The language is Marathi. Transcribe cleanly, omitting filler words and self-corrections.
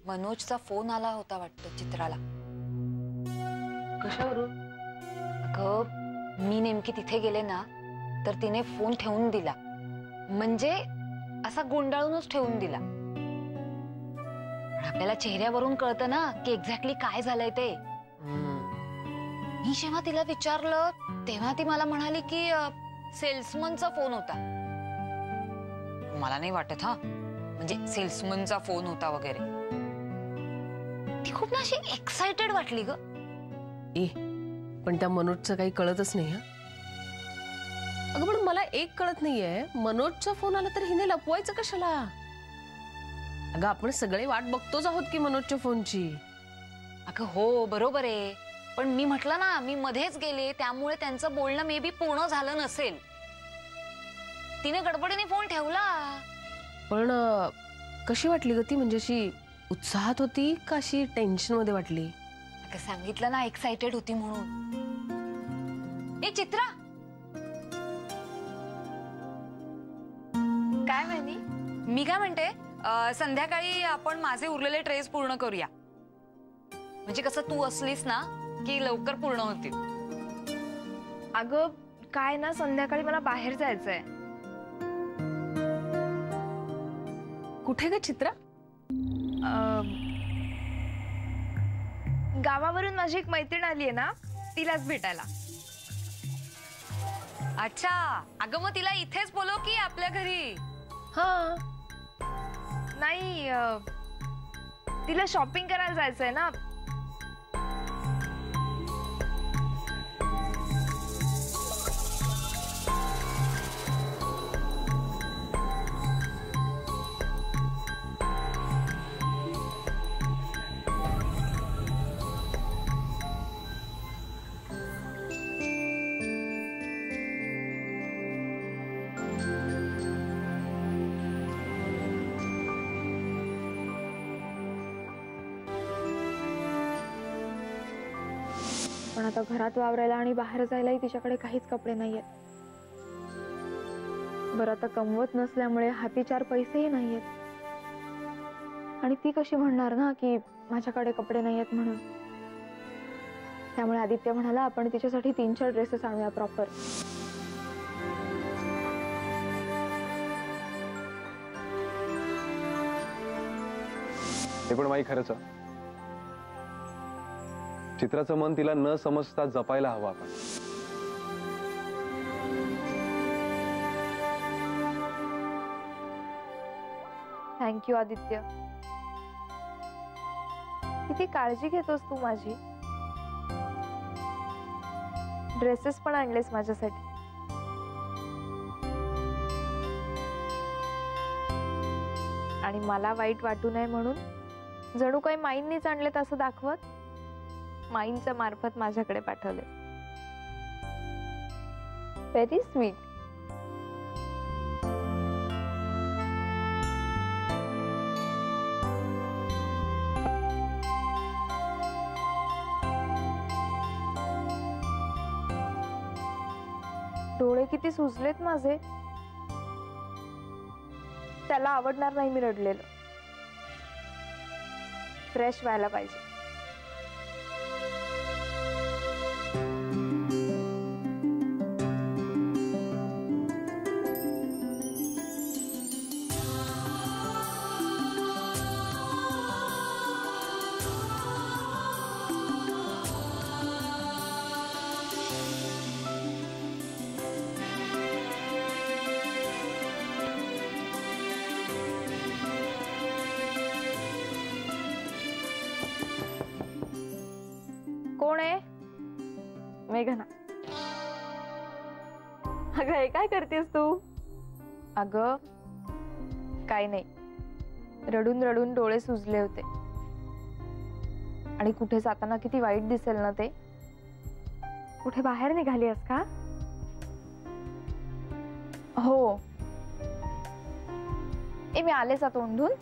मनोजचा फोन आला होता वाटतं चित्राला. कशावरून? अगं मी नेमकी तिथे गेले ना तर तिने फोन ठेवून दिला, म्हणजे असा गुंडाळूनच ठेवून दिला. आपल्याला चेहऱ्यावरून कळतं ना की एक्झॅक्टली काय झालंय ते. मी जेव्हा तिला विचारलं तेव्हा ती मला म्हणाली की सेल्समनचा फोन होता. मला नाही वाटत हा म्हणजे सेल्समनचा फोन होता वगैरे. ती खूप ना अशी एक्साइटेड वाटली ग. पण त्या मनोजचं काही कळतच नाही. हा अगं पण मला एक कळत नाहीये, मनोजचा फोन आला तर हिने लपवायचं कशाला? अगं आपण सगळे वाट बघतोच आहोत की मनोजच्या फोनची. अगं हो बरोबर आहे, पण मी म्हटलं ना मी मध्येच गेले त्यामुळे त्यांचं बोलणं मे बी पूर्ण झालं नसेल. तिने गडबडीने फोन ठेवला. पण कशी वाटली ग ती? म्हणजे अशी उत्साहात होती का अशी टेन्शन मध्ये वाटली? अगं सांगितलं ना एक्साइटेड होती म्हणून. ए चित्रा, काय म्हणी? मी काय म्हणते संध्याकाळी आपण माझे उरलेले ट्रेस पूर्ण करूया. म्हणजे कसं तू असलीस ना की लवकर पूर्ण होतील. अगं काय ना संध्याकाळी मला बाहेर जायचंय. कुठे ग चित्रा? गावावरून माझी एक मैत्रीण आली आहे ना, तिलाच भेटायला. अच्छा, अगं मग तिला इथेच बोलव की आपल्या घरी. हा नाही, तिला शॉपिंग करायला जायचंय ना. पण आता घरात वावरायला आणि बाहेर जायलाही तिच्याकडे काहीच कपडे नाहीयेत. बरं आता कमवत नसल्यामुळे हाती 4 पैसेही नाहीयेत. आणि ती कशी म्हणणार ना की माझ्याकडे कपडे नाहीयेत म्हणून. त्यामुळे आदित्य म्हणाला आपण तिच्यासाठी 3-4 ड्रेसेस आणूया प्रॉपर. हे पण माई खरंच. चित्राचं मन तिला न समजता जपायला हवं आपण. थँक्यू आदित्य. किती काळजी घेतोस तू माझी. ड्रेसेस पण आणलेस माझ्यासाठी. आणि मला वाईट वाटू नये म्हणून जणू काही माईंनीच आणलेत असं दाखवत माईंच्या मार्फत माझ्याकडे पाठवले. Very sweet. डोळे किती सुजलेत माझे. त्याला आवडणार नाही मी रडलेलं. फ्रेश व्हायला पाहिजे. कोण आहे? मेघना. अगं हे काय करतेस तू? अगं काय नाही, रडून रडून डोळे सुजले होते. आणि कुठे जाताना किती वाईट दिसेल ना ते. कुठे बाहेर निघाली आहेस का? हो. मी आलेच आता ओंढून.